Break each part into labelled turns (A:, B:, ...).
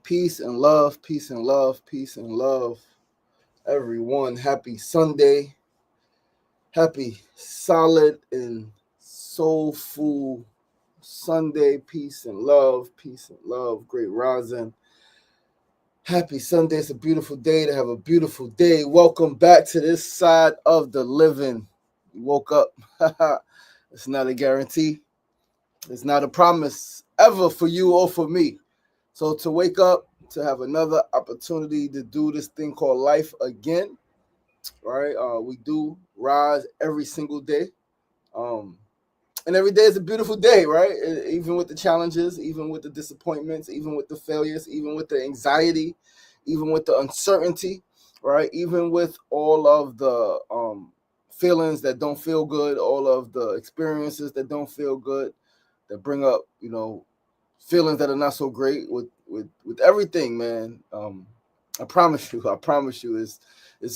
A: Peace and love, peace and love, peace and love. Everyone, happy Sunday. Happy, solid, and soulful Sunday. Peace and love, peace and love. Great rising. Happy Sunday. It's a beautiful day to have a beautiful day. Welcome back to this side of the living. You woke up. It's not a guarantee. It's not a promise ever for you or for me. So to wake up, to have another opportunity to do this thing called life again, right? We do rise every single day. And every day is a beautiful day, right? Even with the challenges, even with the disappointments, even with the failures, even with the anxiety, even with the uncertainty, right? Even with all of the feelings that don't feel good, all of the experiences that don't feel good, that bring up, feelings that are not so great with everything, man. I promise you, it's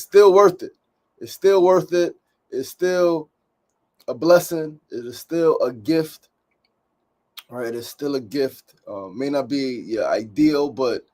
A: still worth it. It's still worth it. It's still a blessing. It is still a gift, right? It's still a gift. May not be your ideal, but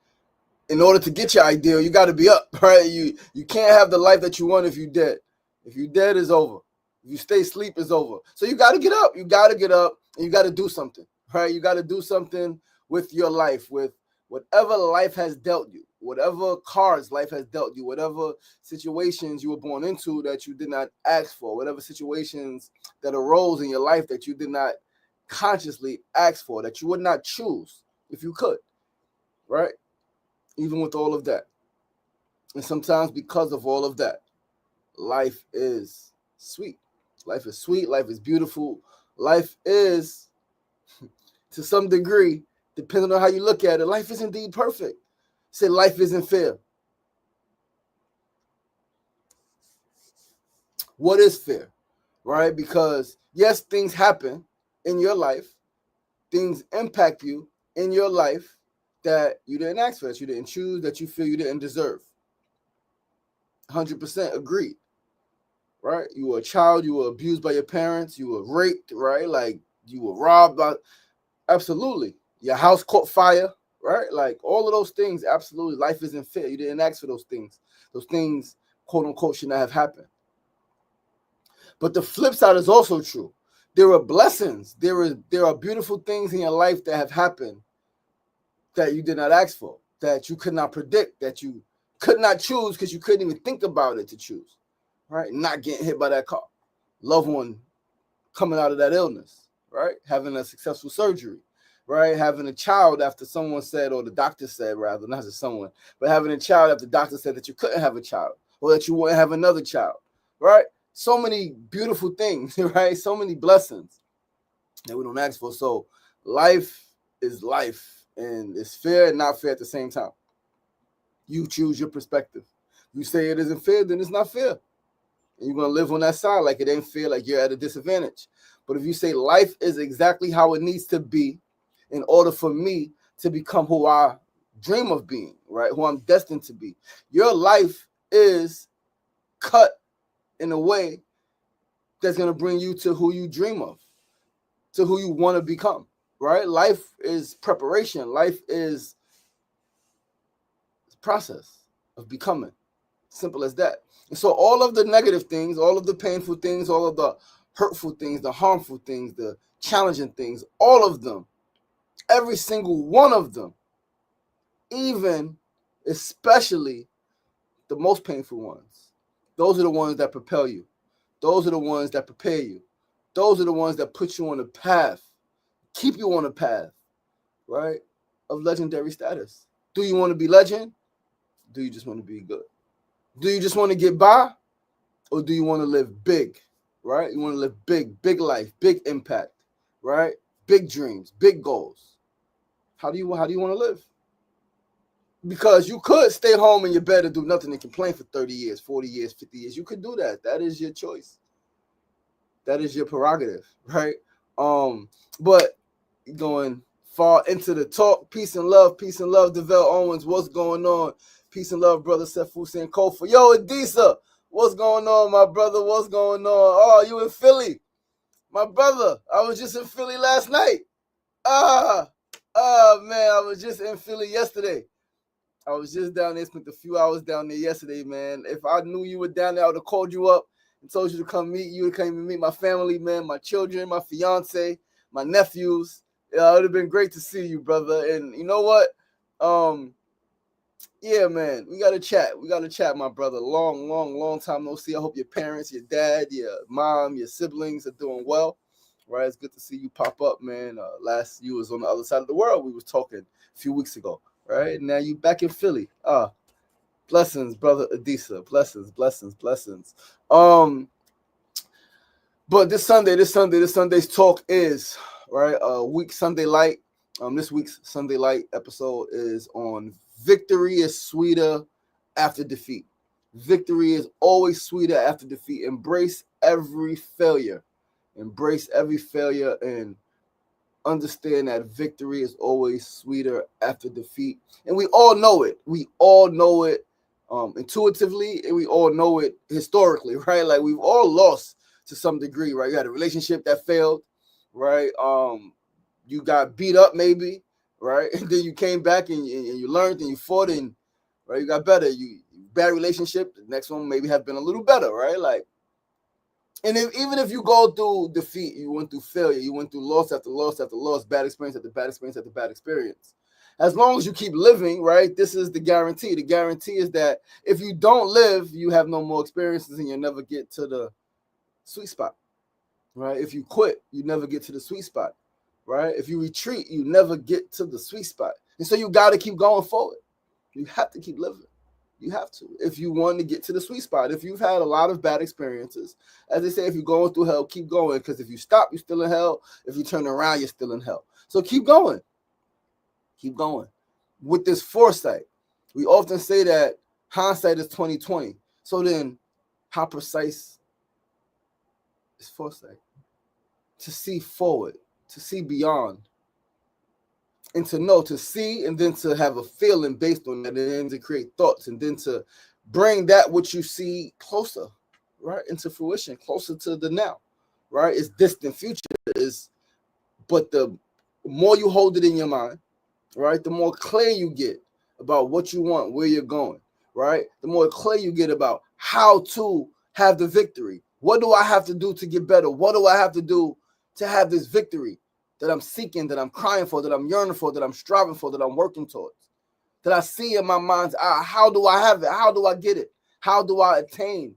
A: in order to get your ideal, you got to be up, right? You can't have the life that you want if you're dead. If you're dead, it's over. If you stay asleep, it's over. So you got to get up. You got to get up, and you got to do something, right? You got to do something with your life, with whatever life has dealt you, whatever cards life has dealt you, whatever situations you were born into that you did not ask for, whatever situations that arose in your life that you did not consciously ask for, that you would not choose if you could, right? Even with all of that. And sometimes because of all of that, life is sweet. Life is sweet. Life is beautiful. Life is, to some degree, depending on how you look at it, life is indeed perfect. Say life isn't fair. What is fair, right? Because yes, things happen in your life. Things impact you in your life that you didn't ask for, that you didn't choose, that you feel you didn't deserve. 100% agreed, right? You were a child, you were abused by your parents, you were raped, right? Like you were robbed. Absolutely. Your house caught fire, right? Like all of those things, absolutely. Life isn't fair. You didn't ask for those things. Those things, quote unquote, should not have happened. But the flip side is also true. There are blessings. There are beautiful things in your life that have happened that you did not ask for, that you could not predict, that you could not choose because you couldn't even think about it to choose, right? Not getting hit by that car, loved one coming out of that illness, right? Having a successful surgery, right? Having a child after someone said, or the doctor said rather, not just someone, but having a child after the doctor said that you couldn't have a child or that you wouldn't have another child, right? So many beautiful things, right? So many blessings that we don't ask for. So life is life, and it's fair and not fair at the same time. You choose your perspective. You say it isn't fair, then it's not fair. And you're going to live on that side like it ain't fair, like you're at a disadvantage. But if you say life is exactly how it needs to be in order for me to become who I dream of being, right? Who I'm destined to be, your life is cut in a way that's going to bring you to who you dream of, to who you want to become, right? Life is preparation. Life is process of becoming. Simple as that. And so all of the negative things, all of the painful things, all of the hurtful things, the harmful things, the challenging things, all of them, every single one of them, even especially the most painful ones, those are the ones that propel you. Those are the ones that prepare you. Those are the ones that put you on a path, keep you on a path, right, of legendary status. Do you want to be legend? Do you just want to be good? Do you just want to get by? Or do you want to live big, right? You want to live big, big life, big impact, right? Big dreams, big goals. How do you want to live? Because you could stay home in your bed and do nothing and complain for 30 years, 40 years, 50 years. You could do that. That is your choice. That is your prerogative, right? But going far into the talk, peace and love, DeVell Owens, what's going on? Peace and love, brother Sefu Kofa. Yo, Adisa, what's going on, my brother? What's going on? Oh, you in Philly? My brother, I was just in Philly last night. Man, I was just in Philly yesterday. I was just down there, spent a few hours down there yesterday, man. If I knew you were down there, I would have called you up and told you to come meet you, to come and meet my family, man, my children, my fiance, my nephews. It would have been great to see you, brother. And you know what? Yeah, man, we got to chat. We got to chat, my brother. Long time no see. I hope your parents, your dad, your mom, your siblings are doing well. Right? It's good to see you pop up, man. Last you was on the other side of the world. We was talking a few weeks ago. Right? Now you back in Philly. Blessings, brother Adisa. Blessings. But this Sunday's talk is right. Week Sunday Light. This week's Sunday Light episode is on victory is sweeter after defeat. Victory is always sweeter after defeat. Embrace every failure. And understand that victory is always sweeter after defeat. And we all know it. Intuitively, and we all know it historically, right? Like we've all lost to some degree, right? You had a relationship that failed, right? You got beat up maybe, right? And then you came back and you learned and you fought and, right, you got better. You bad relationship, the next one maybe have been a little better, right? Like, and even if you go through defeat, you went through failure, you went through loss after loss after loss, bad experience after bad experience after bad experience. As long as you keep living, right, this is the guarantee. The guarantee is that if you don't live, you have no more experiences and you'll never get to the sweet spot, right? If you quit, you never get to the sweet spot, right? If you retreat, you never get to the sweet spot. And so you got to keep going forward. You have to keep living. You have to, if you want to get to the sweet spot. If you've had a lot of bad experiences, as they say, if you're going through hell, keep going. Because if you stop, you're still in hell. If you turn around, you're still in hell. So keep going. Keep going. With this foresight, we often say that hindsight is 20/20. So then, how precise is foresight? To see forward, to see beyond, and to know, to see, and then to have a feeling based on that, and then to create thoughts, and then to bring that which you see closer, right, into fruition, closer to the now, right? It's distant future, but the more you hold it in your mind, right, the more clear you get about what you want, where you're going, right? The more clear you get about how to have the victory. What do I have to do to get better? What do I have to do to have this victory that I'm seeking, that I'm crying for, that I'm yearning for, that I'm striving for, that I'm working towards, that I see in my mind's eye? How do I have it? How do I get it? How do I attain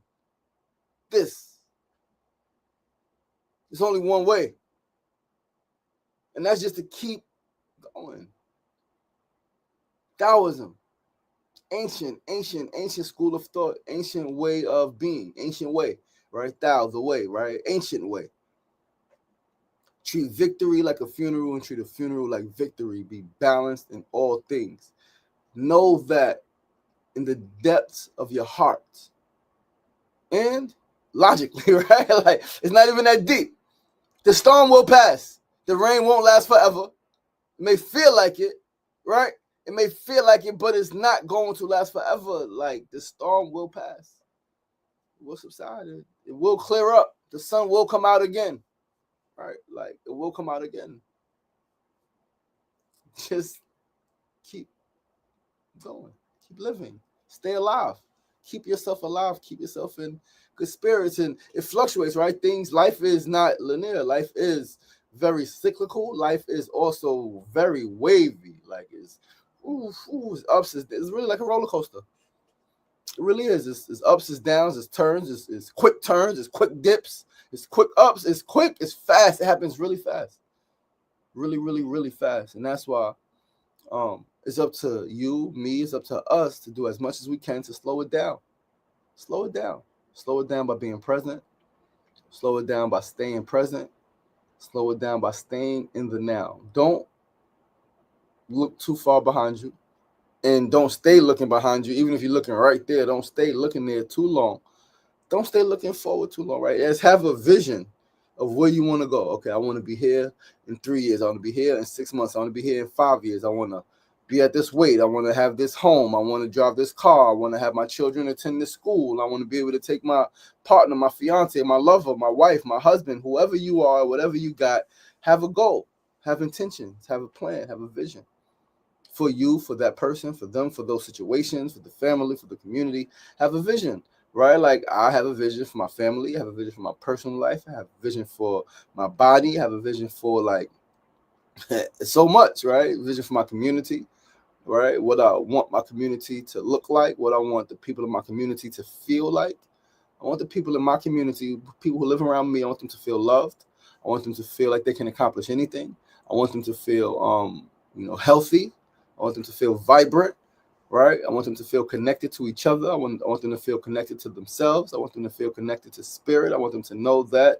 A: this? There's only one way, and that's just to keep going. Taoism, ancient school of thought, ancient way of being, ancient way, right? Tao, the way, right? Ancient way. Treat victory like a funeral and treat a funeral like victory. Be balanced in all things. Know that in the depths of your heart and logically, right? Like, it's not even that deep. The storm will pass. The rain won't last forever. It may feel like it, right? It may feel like it, but it's not going to last forever. Like, the storm will pass. It will subside. It will clear up. The sun will come out again. Right? Like, it will come out again. Just keep going. Keep living. Stay alive. Keep yourself alive. Keep yourself in good spirits. And it fluctuates, right? Life is not linear. Life is very cyclical. Life is also very wavy. Like, it's ups. It's really like a roller coaster. It really is. It's ups, it's downs, it's turns, it's quick turns, it's quick dips, it's quick ups, it's quick, it's fast. It happens really fast. Really fast. And that's why it's up to you, me, it's up to us to do as much as we can to slow it down. Slow it down. Slow it down by being present. Slow it down by staying present. Slow it down by staying in the now. Don't look too far behind you. And don't stay looking behind you. Even if you're looking right there, don't stay looking there too long. Don't stay looking forward too long, right? Just have a vision of where you want to go. Okay, I want to be here in 3 years. I want to be here in 6 months. I want to be here in 5 years. I want to be at this weight. I want to have this home. I want to drive this car. I want to have my children attend this school. I want to be able to take my partner, my fiance, my lover, my wife, my husband, whoever you are, whatever you got, have a goal, have intentions, have a plan, have a vision. for you, for that person, for them, for those situations, for the family, for the community. Have a vision, right? Like I have a vision for my family. I have a vision for my personal life. I have a vision for my body. I have a vision for like so much, right? Vision for my community, right? What I want my community to look like, what I want the people in my community to feel like. I want the people in my community, people who live around me, I want them to feel loved. I want them to feel like they can accomplish anything. I want them to feel, healthy. I want them to feel vibrant, right? I want them to feel connected to each other. I want them to feel connected to themselves. I want them to feel connected to spirit. I want them to know that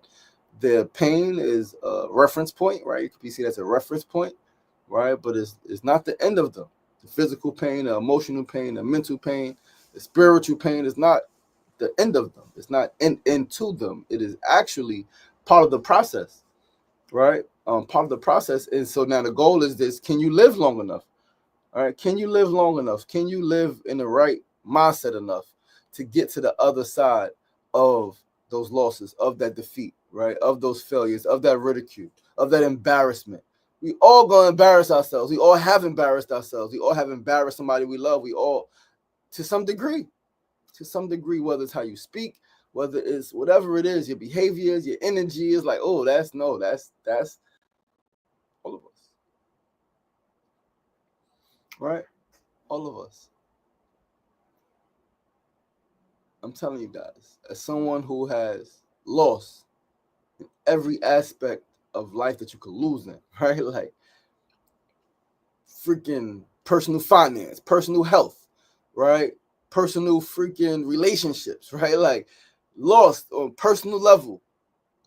A: their pain is a reference point, right? You can see that's a reference point, right? But it's not the end of them. The physical pain, the emotional pain, the mental pain, the spiritual pain is not the end of them. It's not into them. It is actually part of the process, right? Part of the process. And so now the goal is this: can you live long enough? All right, can you live long enough? Can you live in the right mindset enough to get to the other side of those losses, of that defeat, right? Of those failures, of that ridicule, of that embarrassment. We all gonna embarrass ourselves. We all have embarrassed ourselves. We all have embarrassed somebody we love. We all, to some degree, whether it's how you speak, whether it's whatever it is, your behaviors, your energy is like, oh, that's all of us, right? All of us. I'm telling you guys, as someone who has lost in every aspect of life that you could lose in, right? Like freaking personal finance, personal health, right? Personal freaking relationships, right? Like lost on personal level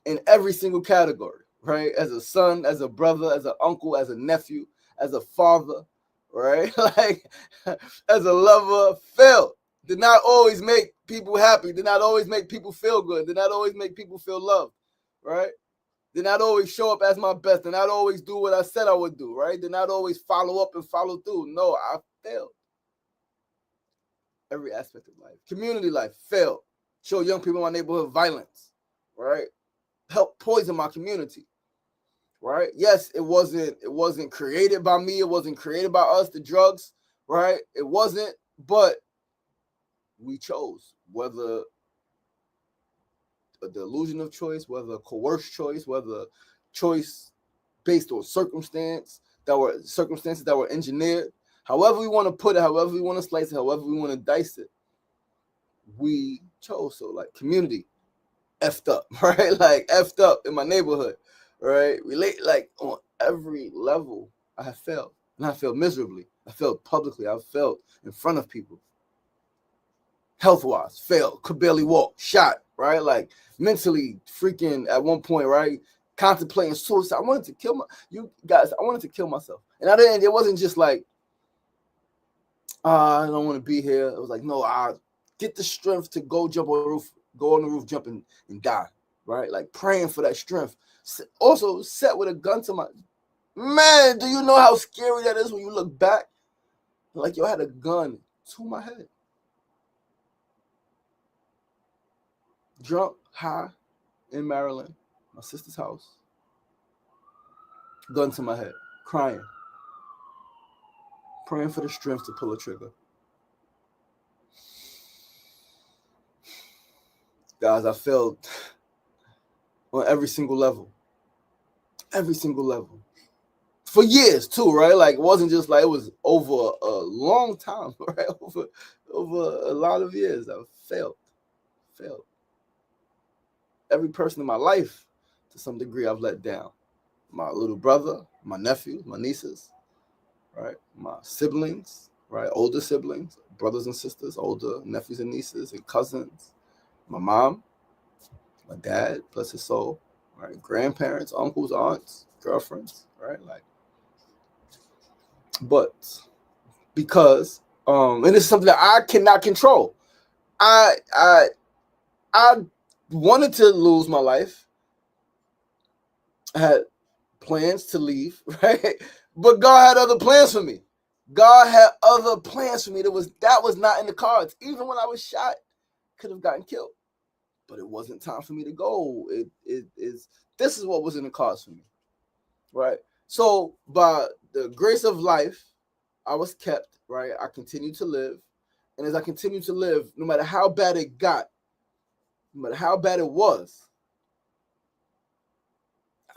A: in every single category, right? As a son, as a brother, as an uncle, as a nephew, as a father, right? Like as a lover, failed. Did not always make people happy. Did not always make people feel good. Did not always make people feel loved, right? Did not always show up as my best. Did not always do what I said I would do, right? Did not always follow up and follow through. No, I failed. Every aspect of life. Community life, failed. Show young people in my neighborhood violence, right? Help poison my community, right? Yes, it wasn't created by me. It wasn't created by us, the drugs, right? It wasn't, but we chose, whether a delusion of choice, whether a coerced choice, whether choice based on circumstances that were engineered. However we want to put it, however we want to slice it, however we want to dice it, we chose. So like community, effed up, right? Like effed up in my neighborhood, right? Relate like on every level. I have failed, and I failed miserably. I failed publicly. I failed in front of people. Health-wise, failed. Could barely walk. Shot, right? Like mentally, freaking at one point, right? Contemplating suicide. I wanted to kill I wanted to kill myself, and I didn't. It wasn't just like, I don't want to be here. It was like, no, I get the strength to go jump on the roof, jump and die, right? Like praying for that strength. Also, set with a gun to my man. Do you know how scary that is when you look back? Like, yo, I had a gun to my head. Drunk, high, in Maryland, my sister's house. Gun to my head, crying, praying for the strength to pull a trigger. Guys, I failed on every single level. Every single level. For years too, right? Like it wasn't just like, it was over a long time, right? Over a lot of years. I failed. Every person in my life, to some degree, I've let down. My little brother, my nephew, my nieces, right? My siblings, right? Older siblings, brothers and sisters, older nephews and nieces and cousins. My mom, my dad, bless his soul, right? Grandparents, uncles, aunts, girlfriends, right? Like, but because, and it's something that I cannot control. I wanted to lose my life. I had plans to leave, right? But God had other plans for me. God had other plans for me. That was not in the cards. Even when I was shot, could have gotten killed. But it wasn't time for me to go. This is what was in the cards for me, right? So by the grace of life, I was kept, right? I continued to live. And as I continued to live, no matter how bad it got, no matter how bad it was,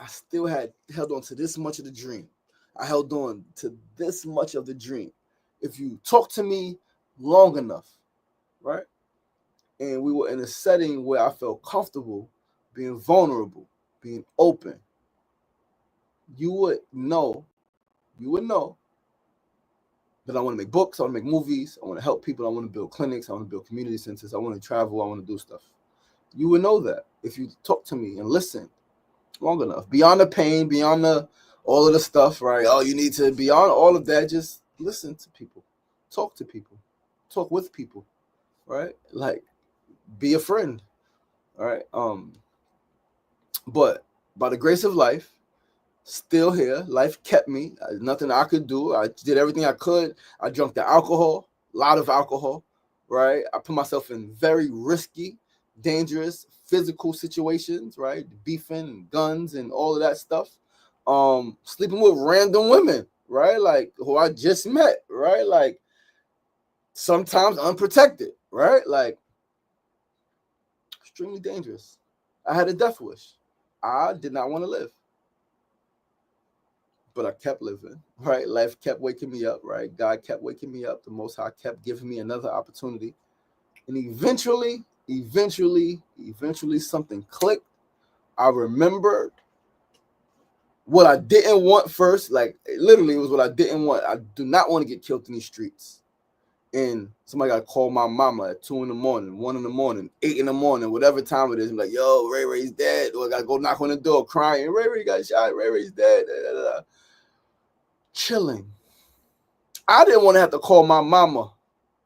A: I still had held on to this much of the dream. I held on to this much of the dream. If you talk to me long enough, right? And we were in a setting where I felt comfortable being vulnerable, being open, you would know that I want to make books, I want to make movies, I want to help people, I want to build clinics, I want to build community centers, I want to travel, I want to do stuff. You would know that if you talk to me and listen long enough. Beyond the pain, beyond all of the stuff, right? Oh, you need to, beyond all of that, just listen to people, talk to people, talk with people, right? Like, be a friend, all right? But by the grace of life, still here. Life kept me. Nothing I could do. I did everything I could. I drank the alcohol, a lot of alcohol, right? I put myself in very risky, dangerous physical situations, right? Beefing and guns and all of that stuff. Sleeping with random women, right? Like who I just met, right? Like sometimes unprotected, right? Like extremely dangerous. I had a death wish. I did not want to live. But I kept living, right? Life kept waking me up, right? God kept waking me up. The Most High kept giving me another opportunity. And eventually, something clicked. I remembered what I didn't want first. Like, literally, it was what I didn't want. I do not want to get killed in these streets. And somebody got to call my mama at 2 in the morning, 1 in the morning, 8 in the morning, whatever time it is. I'm like, yo, Ray Ray's dead. Or I got to go knock on the door crying. Ray Ray got shot. Ray Ray's dead. Da, da, da. Chilling. I didn't want to have to call my mama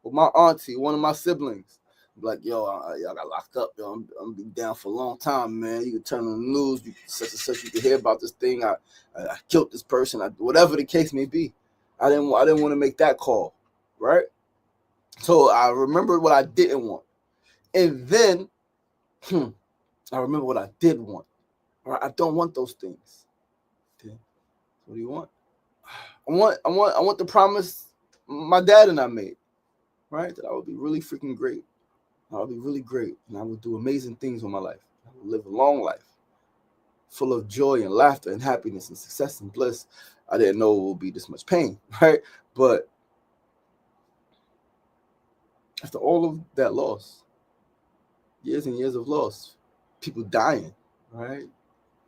A: or my auntie, one of my siblings. Like, yo, I got locked up. Yo, I'm been down for a long time, man. You can turn on the news, you can such and such. You can hear about this thing. I killed this person. Whatever the case may be. I didn't want to make that call, right? So I remembered what I didn't want, and then I remember what I did want. All right, I don't want those things. Okay. What do you want? I want the promise my dad and I made, right? That I would be really freaking great. I would be really great, and I would do amazing things with my life. I would live a long life, full of joy and laughter and happiness and success and bliss. I didn't know it would be this much pain, right? But after all of that loss, years and years of loss, people dying, right?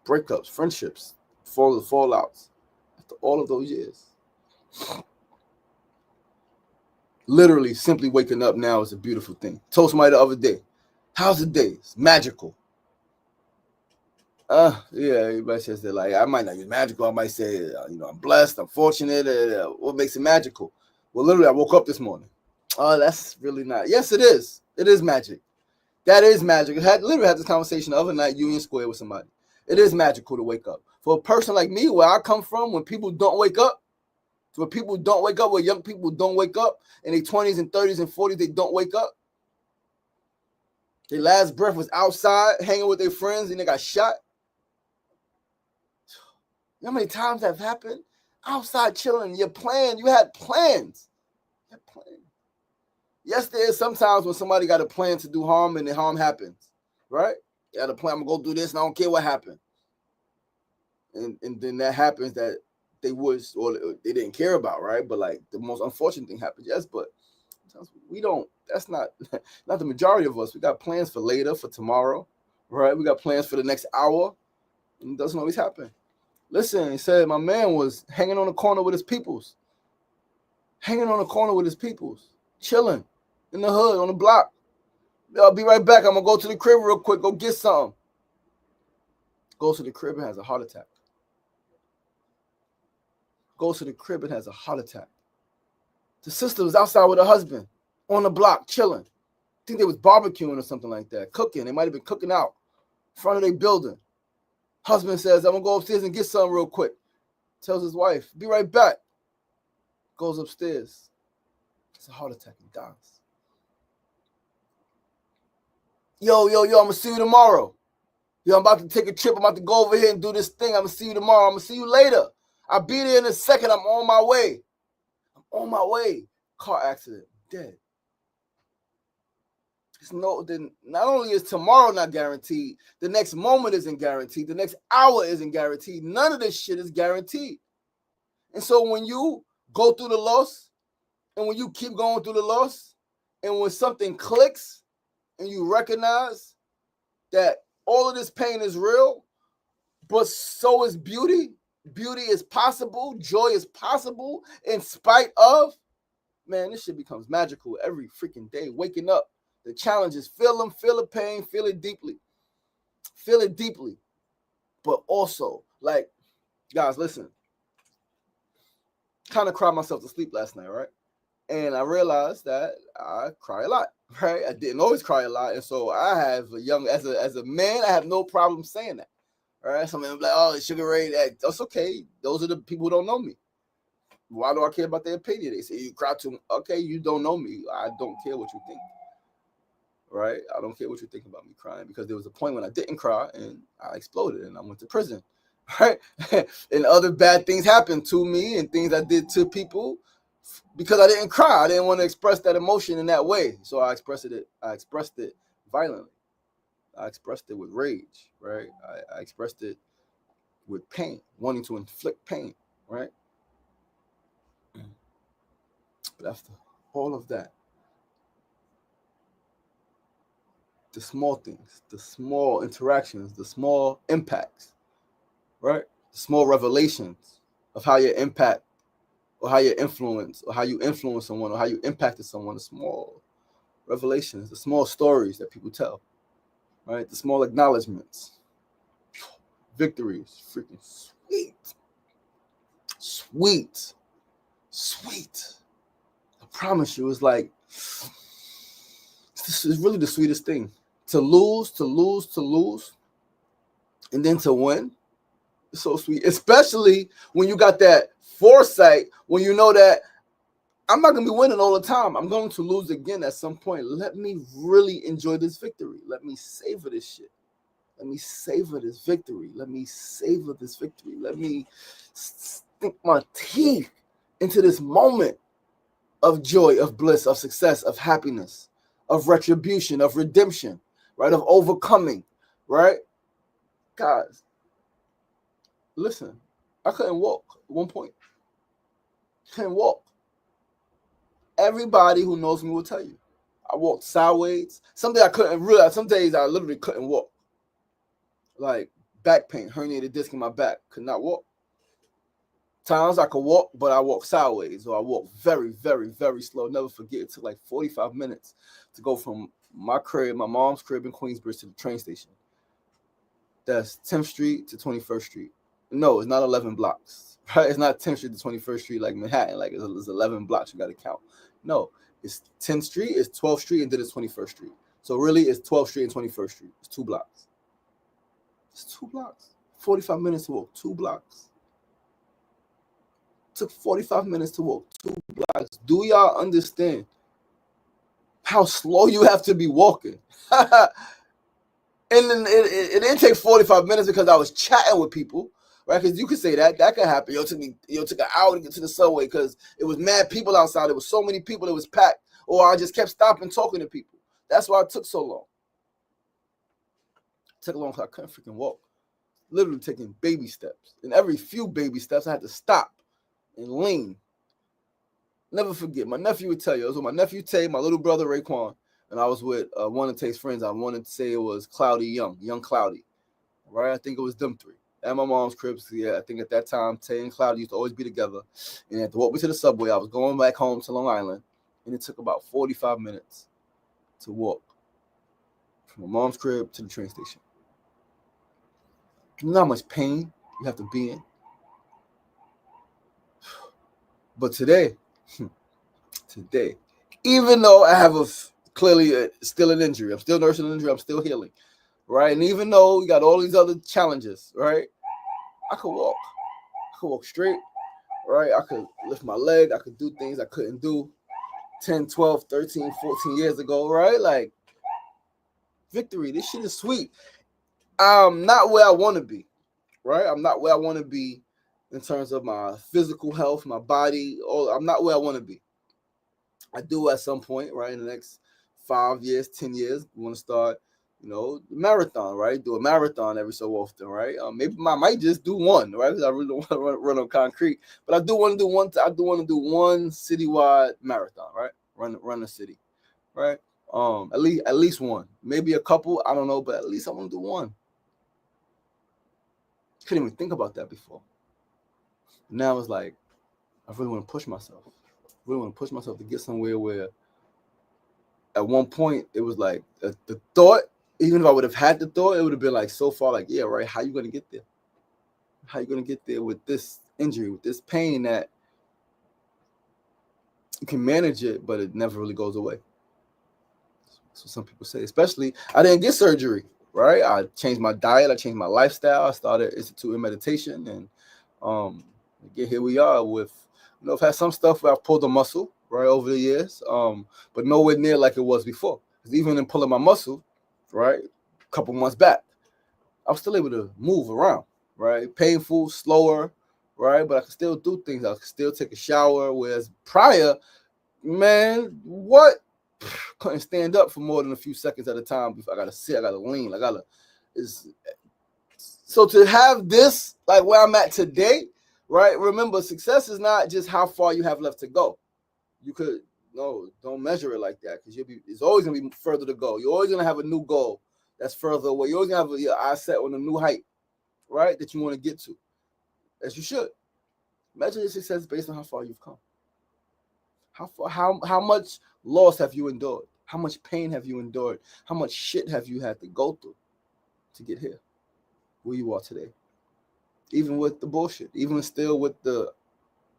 A: Breakups, friendships, fallouts. After all of those years, literally simply waking up now is a beautiful thing. Told somebody the other day, how's the day? It's magical. Yeah, everybody says that. Like, I might not use magical. I might say, I'm blessed, I'm fortunate. What makes it magical? Well, literally, I woke up this morning. Oh, that's really not. Yes, it is. It is magic. That is magic. I literally had this conversation the other night, Union Square, with somebody. It is magical to wake up. For a person like me, where I come from, when people don't wake up, where young people don't wake up, in their 20s and 30s and 40s, they don't wake up. Their last breath was outside, hanging with their friends, and they got shot. You know how many times that have happened? Outside chilling, you had plans. Yes, there is sometimes when somebody got a plan to do harm and the harm happens, right? You had a plan, I'm going to go do this and I don't care what happened. And then that happens that they wish or they didn't care about, right? But like the most unfortunate thing happens, yes, but we don't, that's not the majority of us. We got plans for later, for tomorrow, right? We got plans for the next hour, and it doesn't always happen. Listen, he said my man was hanging on the corner with his peoples. Chilling in the hood, on the block. I'll be right back. I'm going to go to the crib real quick, go get something. Goes to the crib and has a heart attack. The sister was outside with her husband on the block, chilling. I think they was barbecuing or something like that, cooking. They might have been cooking out in front of their building. Husband says, I'm going to go upstairs and get something real quick. Tells his wife, be right back. Goes upstairs. It's a heart attack and dies. Yo, I'm going to see you tomorrow. Yo, I'm about to take a trip. I'm about to go over here and do this thing. I'm going to see you tomorrow. I'm going to see you later. I'll be there in a second. I'm on my way. On my way, car accident, dead. Then not only is tomorrow not guaranteed, the next moment isn't guaranteed, the next hour isn't guaranteed. None of this shit is guaranteed. And so when you go through the loss, and when you keep going through the loss, and when something clicks, and you recognize that all of this pain is real, but so is beauty. Beauty is possible. Joy is possible in spite of. Man, this shit becomes magical every freaking day. Waking up. The challenge is feel them, feel the pain, feel it deeply. Feel it deeply. But also, like, guys, listen. Kind of cried myself to sleep last night, right? And I realized that I cry a lot, right? I didn't always cry a lot. And so I have as a man, I have no problem saying that. All right. Some people like, oh, Sugar Ray, that's okay. Those are the people who don't know me. Why do I care about their opinion? They say you cry too much. Okay, you don't know me. I don't care what you think. Right? I don't care what you think about me crying, because there was a point when I didn't cry and I exploded and I went to prison. Right? And other bad things happened to me and things I did to people because I didn't cry. I didn't want to express that emotion in that way. So I expressed it violently. I expressed it with rage, right? I expressed it with pain, wanting to inflict pain, right? But after all of that, the small things, the small interactions, the small impacts, right? The small revelations of how you impact or how you influence or how you influence someone or how you impacted someone, the small revelations, the small stories that people tell, right? The small acknowledgments, victories, freaking sweet, sweet, sweet. I promise you, it's like, this is really the sweetest thing. To lose, and then to win. It's so sweet, especially when you got that foresight, when you know that I'm not going to be winning all the time. I'm going to lose again at some point. Let me really enjoy this victory. Let me savor this shit. Let me savor this victory. Let me savor this victory. Let me sink my teeth into this moment of joy, of bliss, of success, of happiness, of retribution, of redemption, right? Of overcoming, right? Guys, listen, I couldn't walk at one point. Couldn't walk. Everybody who knows me will tell you. I walked sideways. Some days I couldn't realize. Some days I literally couldn't walk. Like back pain, herniated disc in my back. Could not walk. Times I could walk, but I walk sideways, or I walk very, very, very slow. Never forget, it took like 45 minutes to go from my crib, my mom's crib in Queensbridge, to the train station. That's 10th Street to 21st Street. No, it's not 11 blocks, right? It's not 10th Street to 21st Street like Manhattan. Like it's 11 blocks, you got to count. No, it's 10th Street, it's 12th Street, and then it's 21st Street. So really, it's 12th Street and 21st Street. It's 2 blocks. It's 2 blocks. 45 minutes to walk, 2 blocks. Took 45 minutes to walk 2 blocks. Do y'all understand how slow you have to be walking? And then it didn't take 45 minutes because I was chatting with people, right? Because you could say that could happen. It took an hour to get to the subway because it was mad people outside. There was so many people, it was packed. Or I just kept stopping talking to people. That's why it took so long. It took long because I couldn't freaking walk. Literally taking baby steps. And every few baby steps, I had to stop and lean. Never forget. My nephew would tell you. I was with my nephew Tay, my little brother Raekwon, and I was with one of Tay's friends. I wanted to say it was Cloudy Young Cloudy. Right? I think it was them 3. At my mom's crib. So yeah, I think at that time, Tay and Cloudy used to always be together. And they had to walk me to the subway. I was going back home to Long Island, and it took about 45 minutes to walk from my mom's crib to the train station. You know how much pain you have to be in? But today, even though I have clearly still an injury, I'm still nursing an injury, I'm still healing, right? And even though you got all these other challenges, right? I could walk. I could walk straight, right? I could lift my leg. I could do things I couldn't do 10, 12, 13, 14 years ago, right? Like, victory. This shit is sweet. I'm not where I want to be, right? I'm not where I want to be in terms of my physical health, my body. I'm not where I want to be. I do at some point, right, in the next 5 years, 10 years, want to start, marathon, right? Do a marathon every so often, right? Maybe I might just do one, right? Because I really don't want to run on concrete, but I do want to do one. I do want to do one citywide marathon, right? Run the city, right? At least one, maybe a couple. I don't know, but at least I want to do one. Couldn't even think about that before. Now it's like I really want to push myself. Really want to push myself to get somewhere where at one point it was like the thought, even if I would have had the thought, it would have been like so far, like, yeah, right, how you going to get there? How you going to get there with this injury, with this pain that you can manage it, but it never really goes away? So some people say, especially, I didn't get surgery, right? I changed my diet, I changed my lifestyle, I started instituting meditation, and here we are with, I've had some stuff where I've pulled a muscle, right, over the years, but nowhere near like it was before. Because even in pulling my muscle, right, a couple months back, I was still able to move around, right? Painful, slower, right? But I could still do things. I could still take a shower. Whereas prior, man, what? Couldn't stand up for more than a few seconds at a time. I gotta sit, I gotta lean, so to have this, like where I'm at today, right? Remember, success is not just how far you have left to go. Don't measure it like that, because it's always gonna be further to go. You're always gonna have a new goal that's further away. You're always gonna have your eyes set on a new height, right? That you want to get to, as you should. Measure your success based on how far you've come. How much loss have you endured? How much pain have you endured? How much shit have you had to go through to get here, where you are today? Even with the bullshit, even still with the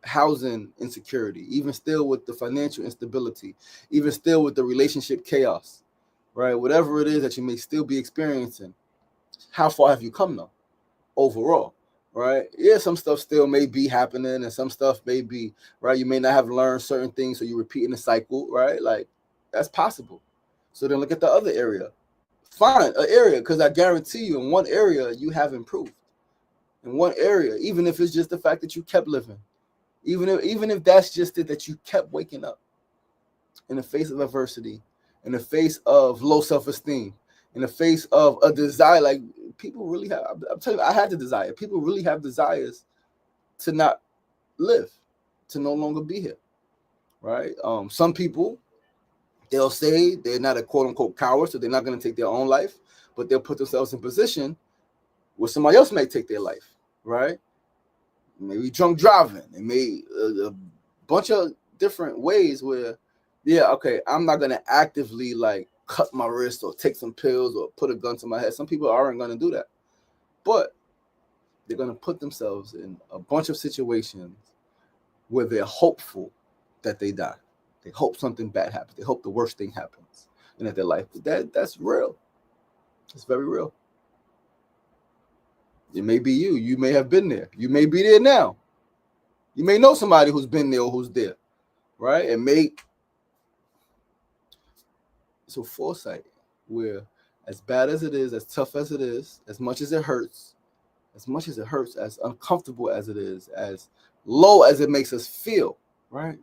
A: housing insecurity, even still with the financial instability, even still with the relationship chaos, right? Whatever it is that you may still be experiencing, how far have you come though, overall, right? Yeah, some stuff still may be happening, and some stuff may be, right, you may not have learned certain things, so you're repeating the cycle, right? Like, that's possible. So then look at the other area. Find an area, because I guarantee you in one area you have improved. In one area, even if it's just the fact that you kept living, even if that's just it, that you kept waking up in the face of adversity, in the face of low self-esteem, in the face of a desire. Like, people really have, I'm telling you, I had the desire. People really have desires to not live, to no longer be here, right? Some people, they'll say they're not a quote-unquote coward, so they're not going to take their own life, but they'll put themselves in position where somebody else may take their life, right? Maybe drunk driving. It may a bunch of different ways where, yeah, okay, I'm not going to actively like cut my wrist or take some pills or put a gun to my head. Some people aren't going to do that, but they're going to put themselves in a bunch of situations where they're hopeful that they die. They hope something bad happens. They hope the worst thing happens in their life. That's real. It's very real. It may be you. You may have been there. You may be there now. You may know somebody who's been there or who's there, right? So foresight, where as bad as it is, as tough as it is, as much as it hurts, as uncomfortable as it is, as low as it makes us feel, right?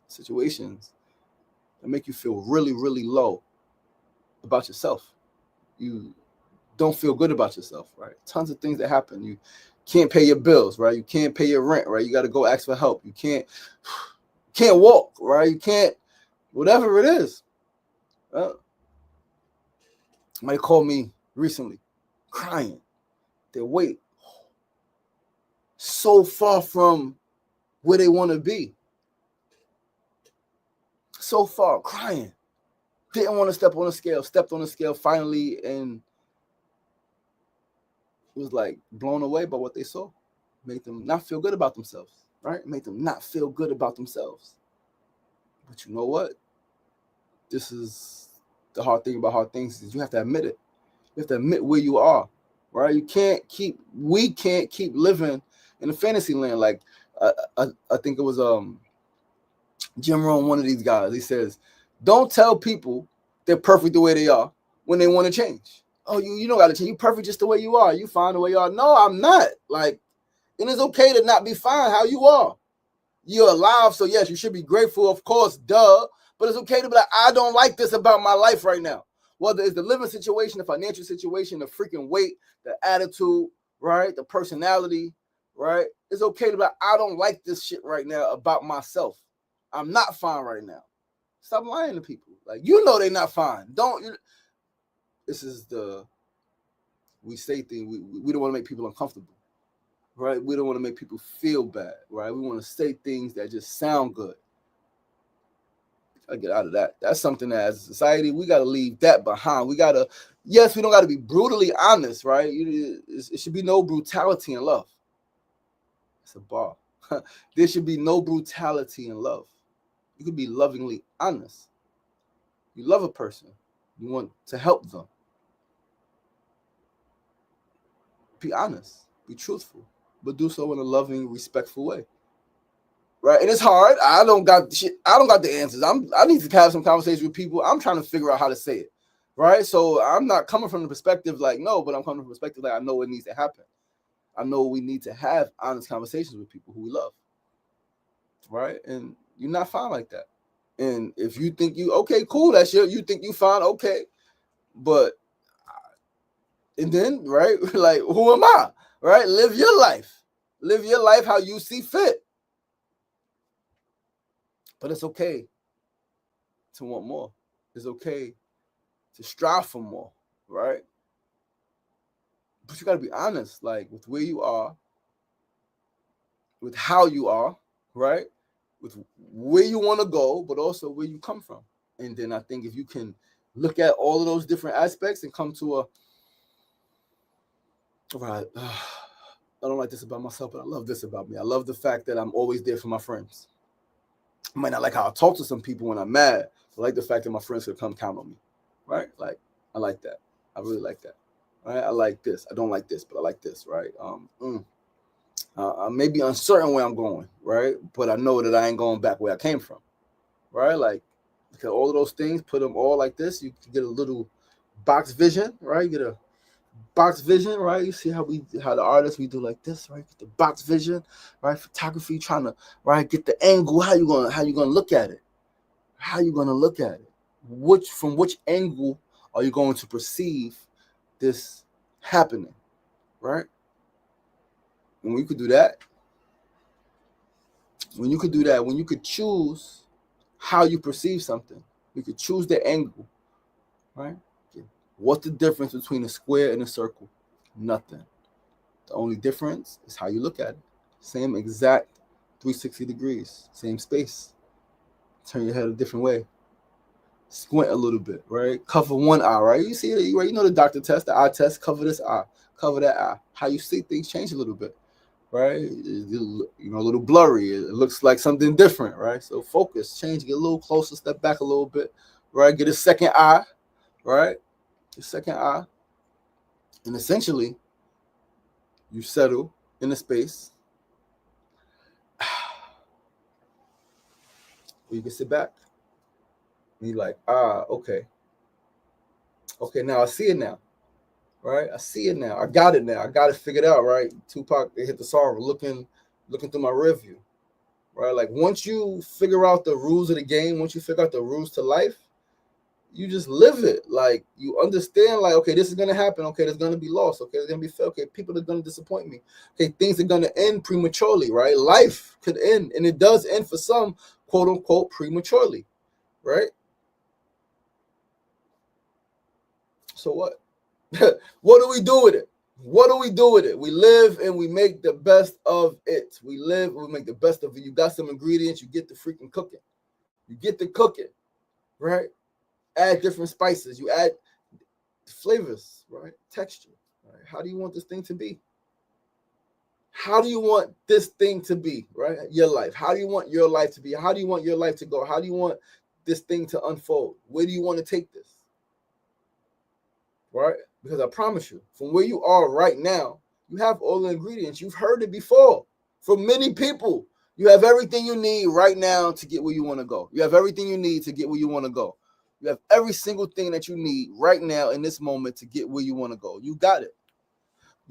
A: Situations that make you feel really, really low about yourself. You don't feel good about yourself, right? Tons of things that happen. You can't pay your bills, right? You can't pay your rent, right? You got to go ask for help. You can't walk, right? You can't, whatever it is. Somebody called me recently crying. Their weight so far from where they want to be. So far, crying. Didn't want to step on the scale, stepped on the scale finally, and was like blown away by what they saw. Made them not feel good about themselves, right? Made them not feel good about themselves. But you know what? This is the hard thing about hard things, is you have to admit it. You have to admit where you are, right? We can't keep living in a fantasy land. Like I think it was Jim Rohn, one of these guys. He says, don't tell people they're perfect the way they are when they want to change. Oh, you don't got to change. You perfect just the way you are. You fine the way you are. No, I'm not. Like, And it's okay to not be fine how you are. You're alive, so yes, you should be grateful, of course, duh. But it's okay to be like, I don't like this about my life right now. Whether it's the living situation, the financial situation, the freaking weight, the attitude, right? The personality, right? It's okay to be like, I don't like this shit right now about myself. I'm not fine right now. Stop lying to people. Like, you know they're not fine. This is we say things, we don't want to make people uncomfortable, right? We don't want to make people feel bad, right? We want to say things that just sound good. I get out of that. That's something that as a society, we got to leave that behind. We don't got to be brutally honest, right? It should be no brutality in love. It's a bar. There should be no brutality in love. You could be lovingly honest. You love a person. You want to help them. Be honest. Be truthful. But do so in a loving, respectful way. Right? And it's hard. I don't got the answers. I need to have some conversations with people. I'm trying to figure out how to say it. Right? So I'm not coming from the perspective like, no, but I'm coming from the perspective like I know it needs to happen. I know we need to have honest conversations with people who we love. Right? And you're not fine like that. And if you think okay, cool, that's you think you fine, okay. But and then, right, like, who am I? Right? Live your life. Live your life how you see fit. But it's okay to want more. It's okay to strive for more, right? But you got to be honest, like, with where you are, with how you are, right? With where you want to go, but also where you come from. And then I think if you can look at all of those different aspects and come to I don't like this about myself, but I love this about me. I love the fact that I'm always there for my friends. I might not like how I talk to some people when I'm mad. I like the fact that my friends could come count on me, right? Like, I like that. I really like that, right? I like this. I don't like this, but I like this, right? I may be uncertain where I'm going, right? But I know that I ain't going back where I came from, right? Like, because all of those things, put them all like this, you can get a little box vision, right? You get a box vision, right? You see how the artists, we do like this, right? Get the box vision, right? Photography, trying to, right, get the angle. How you gonna look at it? How you gonna look at it? From which angle are you going to perceive this happening, right? And when you could do that, when you could choose how you perceive something, you could choose the angle, right? What's the difference between a square and a circle? Nothing. The only difference is how you look at it. Same exact 360 degrees, same space. Turn your head a different way. Squint a little bit, right? Cover one eye, right? You see it, right? You know the doctor test, the eye test, cover this eye, cover that eye. How you see things change a little bit, right? You know, a little blurry. It looks like something different, right? So focus, change, get a little closer, step back a little bit, right? Get a second eye, right? Your second eye, and essentially you settle in a space where you can sit back and you're like, okay, now I see it now, right? I see it now. I got it now. I got it figured out, right? Tupac, they hit the song, looking through my rear view, right? Like, once you figure out the rules of the game, once you figure out the rules to life, you just live it. Like, you understand, like, okay, this is gonna happen. Okay, there's gonna be loss. Okay, there's gonna be fail. Okay, people are gonna disappoint me. Okay, things are gonna end prematurely, right? Life could end, and it does end for some, quote unquote, prematurely, right? So what? What do we do with it? What do we do with it? We live and we make the best of it. We live and we make the best of it. You got some ingredients, you get the freaking cooking. You get the cooking, right? Add different spices. You add flavors, right? Texture, right? How do you want this thing to be? How do you want this thing to be, right? Your life. How do you want your life to be? How do you want your life to go? How do you want this thing to unfold? Where do you want to take this? Right? Because I promise you, from where you are right now, you have all the ingredients. You've heard it before from many people. You have everything you need right now to get where you want to go. You have everything you need to get where you want to go. You have every single thing that you need right now in this moment to get where you want to go. You got it.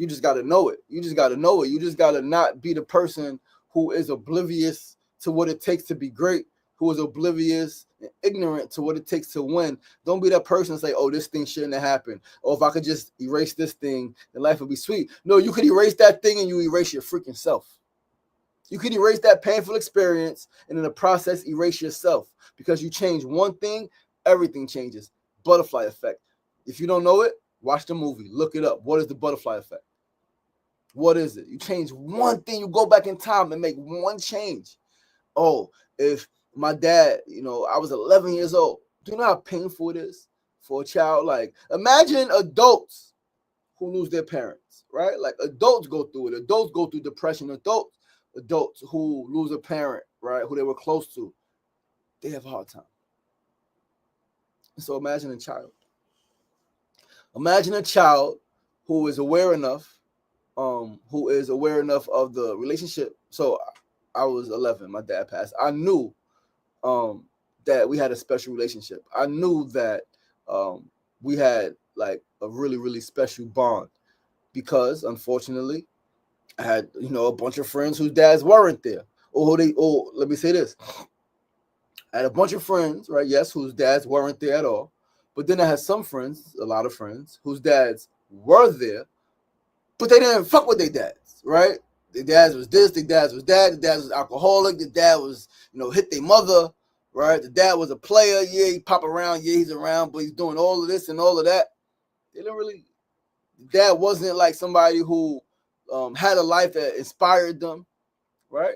A: You just got to know it. You just got to know it. You just got to not be the person who is oblivious to what it takes to be great, who is oblivious and ignorant to what it takes to win. Don't be that person and say, oh, this thing shouldn't have happened. Or if I could just erase this thing, then life would be sweet. No, you could erase that thing and you erase your freaking self. You could erase that painful experience and in the process erase yourself, because you change one thing, everything changes. Butterfly effect. If you don't know it, watch the movie. Look it up. What is the butterfly effect? What is it? You change one thing. You go back in time and make one change. Oh, if my dad, I was 11 years old. Do you know how painful it is for a child? Like, imagine adults who lose their parents, right? Like, adults go through it. Adults go through depression. Adults who lose a parent, right, who they were close to, they have a hard time. So imagine a child. Imagine a child who is aware enough, of the relationship. So I was 11. My dad passed. I knew that we had a special relationship. I knew that we had like a really, really special bond, because unfortunately I had, a bunch of friends whose dads weren't there. Let me say this. I had a bunch of friends, right? Yes, whose dads weren't there at all. But then I had some friends, a lot of friends, whose dads were there, but they didn't fuck with their dads, right? Their dads was this, their dads was that, their dad was alcoholic, their dad was, hit their mother, right? The dad was a player. Yeah, he pop around. Yeah, he's around, but he's doing all of this and all of that. They didn't really, dad wasn't like somebody who had a life that inspired them, right?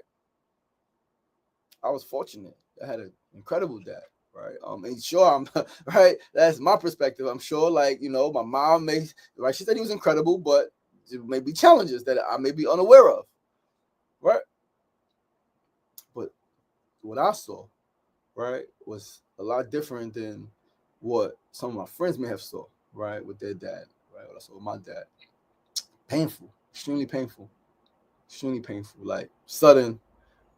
A: I was fortunate. I had an incredible dad, right? And sure, I'm right. That's my perspective. I'm sure, like, my mom she said he was incredible, but there may be challenges that I may be unaware of, right? But what I saw, right, was a lot different than what some of my friends may have saw, right, with their dad, right? What I saw with my dad. Painful, extremely painful, like sudden,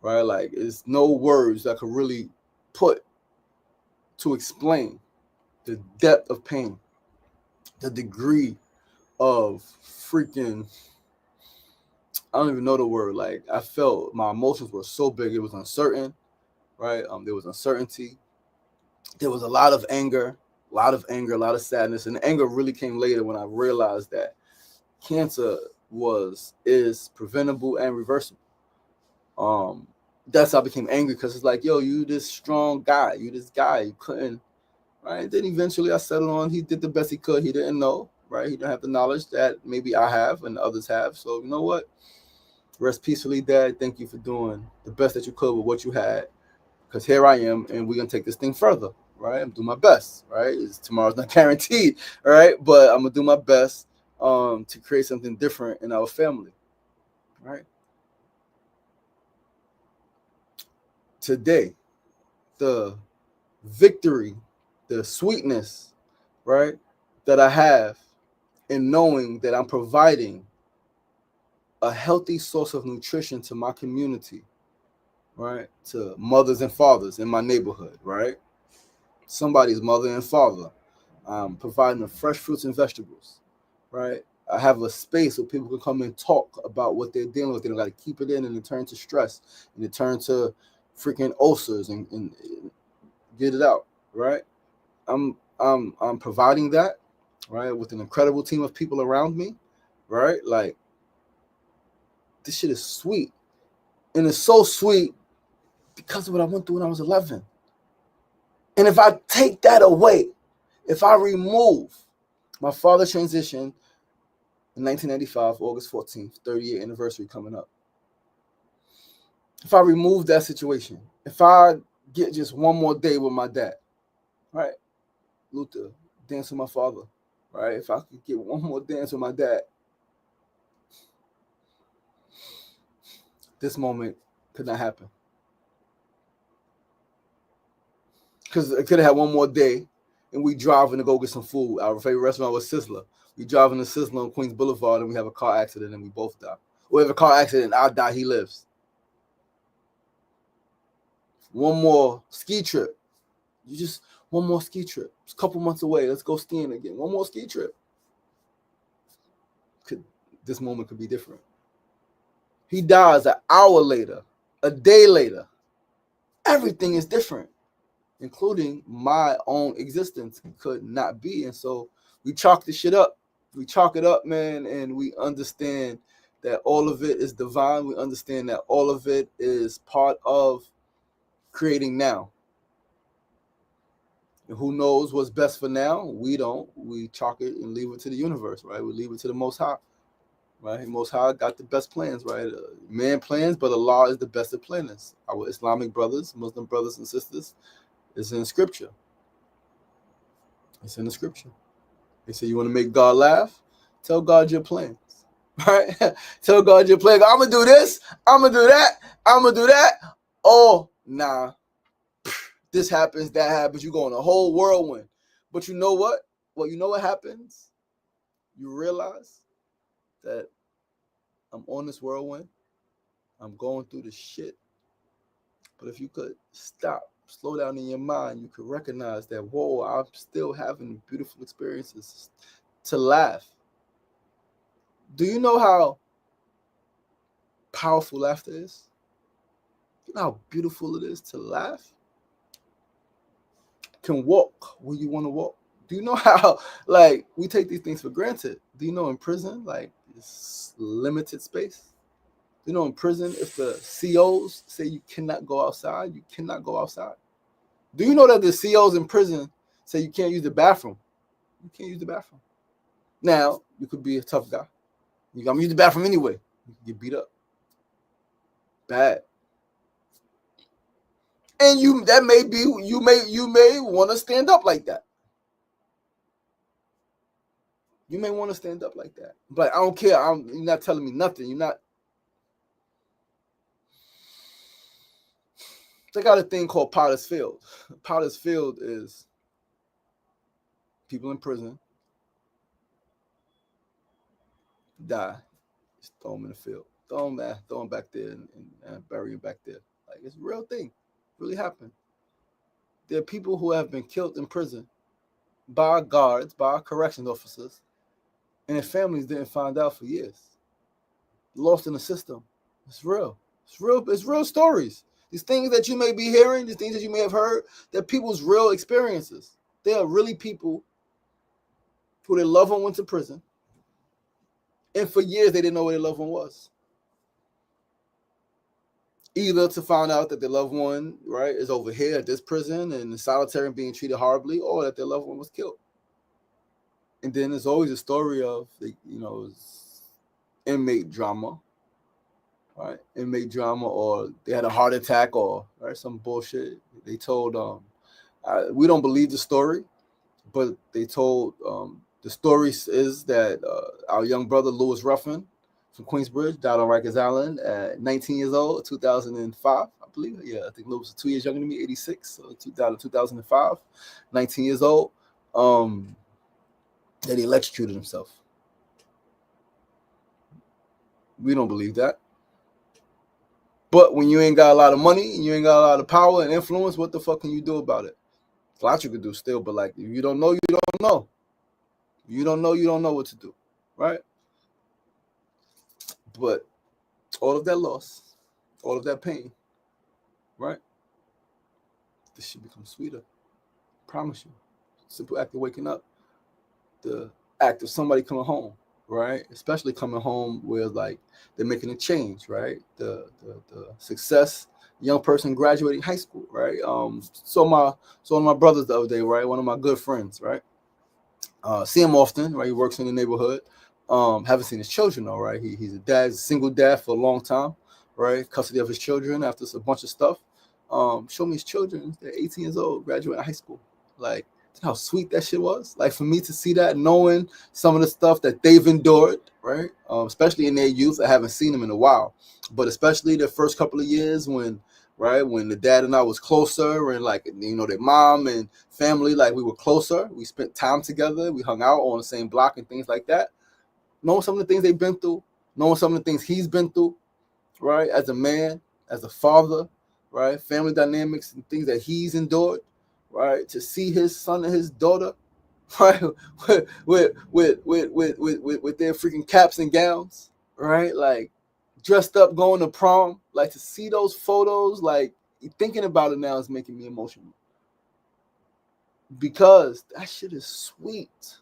A: right? Like, it's no words that could really put to explain the depth of pain, the degree of freaking, I don't even know the word. Like, I felt my emotions were so big. It was uncertain, right? There was uncertainty. There was a lot of anger, a lot of sadness. And the anger really came later when I realized that cancer is preventable and reversible. That's how I became angry, because it's like, yo, you this strong guy, you couldn't, right? Then eventually I settled on, he did the best he could. He didn't know, right? He didn't have the knowledge that maybe I have and others have. So you know what? Rest peacefully, Dad. Thank you for doing the best that you could with what you had, because here I am, and we're gonna take this thing further, right? I'm doing my best, right? Tomorrow's not guaranteed, all right? But I'm gonna do my best to create something different in our family, right? Today, the victory, the sweetness, right, that I have in knowing that I'm providing a healthy source of nutrition to my community, right, to mothers and fathers in my neighborhood, right? Somebody's mother and father, providing them fresh fruits and vegetables, right? I have a space where people can come and talk about what they're dealing with. They don't got to keep it in, and it turn to stress, and it turn to freaking ulcers, and get it out, right? I'm providing that, right, with an incredible team of people around me, right? Like, this shit is sweet, and it's so sweet because of what I went through when I was 11. And if I take that away, if I remove my father's transition in 1995, August 14th, 30th anniversary coming up. If I remove that situation, if I get just one more day with my dad, right? Luther, dance with my father, right? If I could get one more dance with my dad, this moment could not happen. Because I could have had one more day, and we driving to go get some food. Our favorite restaurant was Sizzler. We driving to Sizzler on Queens Boulevard, and we have a car accident, and we both die. We have a car accident, I die, he lives. One more ski trip. One more ski trip. It's a couple months away. Let's go skiing again. One more ski trip. this moment could be different. He dies an hour later, a day later. Everything is different, including my own existence could not be. And so we chalk this shit up. We chalk it up, man, and we understand that all of it is divine. We understand that all of it is part of creating now. And who knows what's best for now? We don't. We chalk it and leave it to the universe, right? We leave it to the Most High, right? Most High got the best plans, right? Man plans, but Allah is the best at planners. Our Islamic brothers, Muslim brothers and sisters, it's in Scripture. It's in the Scripture. They say you want to make God laugh? Tell God your plans, right? Tell God your plans. I'm going to do this. I'm going to do that. I'm going to do that. Oh, nah. This happens, that happens. You go on a whole whirlwind. But you know what? Well, you know what happens? You realize that I'm on this whirlwind. I'm going through the shit. But if you could stop, slow down in your mind, you could recognize that, whoa, I'm still having beautiful experiences to laugh. Do you know how powerful laughter is? You know how beautiful it is to laugh? Can walk where you want to walk. Do you know how, like, we take these things for granted? Do you know in prison, like, it's limited space? You know, in prison, if the COs say you cannot go outside, you cannot go outside. Do you know that the COs in prison say you can't use the bathroom? You can't use the bathroom. Now, you could be a tough guy. You got to use the bathroom anyway. You can get beat up. Bad. And you may want to stand up like that. You may want to stand up like that. But I don't care. You're not telling me nothing. You're not. They got a thing called Potter's Field. Potter's Field is people in prison die. Just throw them in the field. Throw them back there and bury them back there. Like, it's a real thing. It really happened. There are people who have been killed in prison by guards, by corrections officers, and their families didn't find out for years. Lost in the system. It's real. It's real stories. These things that you may be hearing, these things that you may have heard, they're people's real experiences. They are really people who their loved one went to prison, and for years they didn't know where their loved one was. Either to find out that their loved one, right, is over here at this prison and in solitary and being treated horribly, or that their loved one was killed. And then there's always a story of, inmate drama, right? Inmate drama, or they had a heart attack, or right, some bullshit. They told, we don't believe the story, but they told, the story is that our young brother, Lewis Ruffin, from Queensbridge, died on Rikers Island at 19 years old, 2005, I believe. Yeah, I think Lewis was 2 years younger than me, 86, so 2005, 19 years old. That he electrocuted himself. We don't believe that. But when you ain't got a lot of money and you ain't got a lot of power and influence, what the fuck can you do about it? There's a lot you can do still, but like, if you don't know, you don't know. You don't know what to do, right? But all of that loss, all of that pain, right? This shit becomes sweeter. I promise you. Simple act of waking up. The act of somebody coming home, right? Especially coming home where, like, they're making a change, right? The success, young person graduating high school, right? So one of my brothers the other day, right? One of my good friends, right? See him often, right? He works in the neighborhood. Haven't seen his children though, right? He's a dad, a single dad for a long time, right? Custody of his children after a bunch of stuff. Show me his children. They're 18 years old, graduating high school. Like, how sweet that shit was. Like, for me to see that, knowing some of the stuff that they've endured, right? Especially in their youth. I haven't seen them in a while, but especially the first couple of years when the dad and I was closer, and like, their mom and family, like, we were closer. We spent time together. We hung out on the same block and things like that. Knowing some of the things they've been through, knowing some of the things he's been through, right? As a man, as a father, right? Family dynamics and things that he's endured, right? To see his son and his daughter, right? With their freaking caps and gowns, right? Like dressed up, going to prom. Like to see those photos, like thinking about it now is making me emotional because that shit is sweet.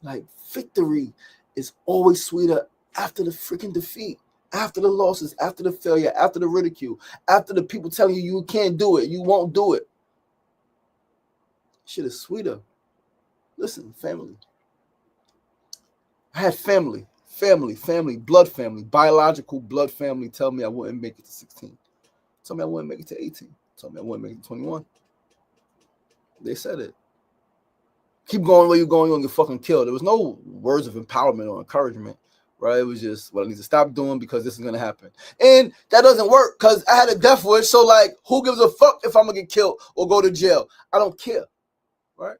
A: Like victory is always sweeter after the freaking defeat, after the losses, after the failure, after the ridicule, after the people telling you you can't do it, you won't do it. Shit is sweeter. Listen, family. I had family, blood family, biological blood family tell me I wouldn't make it to 16. Tell me I wouldn't make it to 18. Tell me I wouldn't make it to 21. They said it. Keep going where you're going, you're gonna get fucking killed. There was no words of empowerment or encouragement, right? It was just what I need to stop doing because this is gonna happen. And that doesn't work because I had a death wish. So like, who gives a fuck if I'm gonna get killed or go to jail? I don't care, right?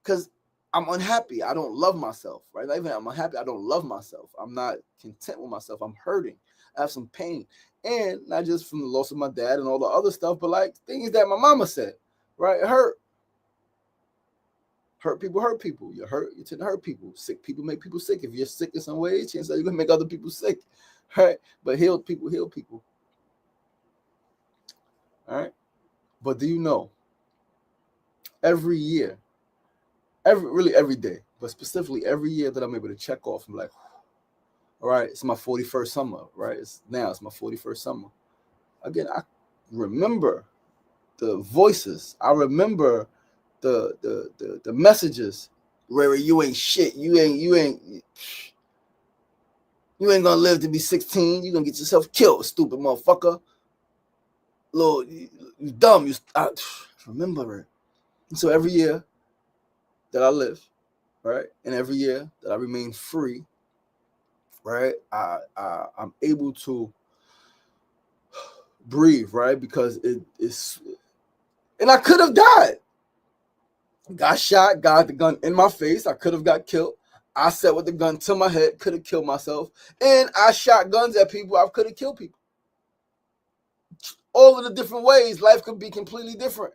A: Because I'm unhappy. I don't love myself, right? Not even I'm unhappy. I don't love myself. I'm not content with myself. I'm hurting. I have some pain. And not just from the loss of my dad and all the other stuff, but like things that my mama said, right? It hurt. Hurt people hurt people. You tend to hurt people. Sick people make people sick. If you're sick in some ways, chances are you're gonna make other people sick. Right? But heal people heal people. All right. But do you know every year, every day, but specifically every year that I'm able to check off, I'm like, all right, it's my 41st summer, right? It's my 41st summer. Again, I remember the voices. I remember the messages where you ain't shit. You ain't gonna live to be 16. You gonna get yourself killed, stupid motherfucker. Lord, you dumb. I remember it. And so every year that I live, right, and every year that I remain free, right, I'm able to breathe, right, because it's, and I could have died. Got shot, got the gun in my face. I could have got killed. I sat with the gun to my head, could have killed myself. And I shot guns at people. I could have killed people. All of the different ways, life could be completely different.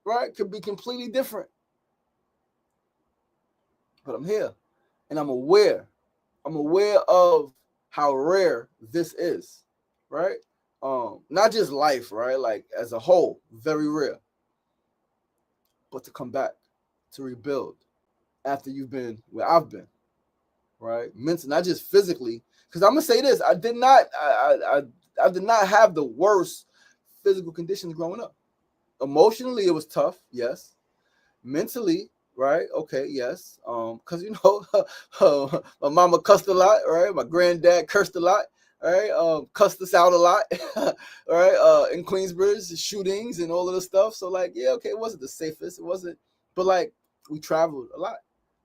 A: Right? Could be completely different. But I'm here. And I'm aware. I'm aware of how rare this is. Right? Not just life, right? Like as a whole, very rare. But to come back, to rebuild after you've been where I've been, right? Mentally, not just physically. Because I'm gonna say this: I did not have the worst physical conditions growing up. Emotionally, it was tough, yes. Mentally, right? Okay, yes. Because you know, my mama cussed a lot, right? My granddad cursed a lot, right? Cussed us out a lot, right? In Queensbridge, shootings and all of the stuff. So like, yeah, okay, it wasn't the safest. It wasn't, but like we traveled a lot,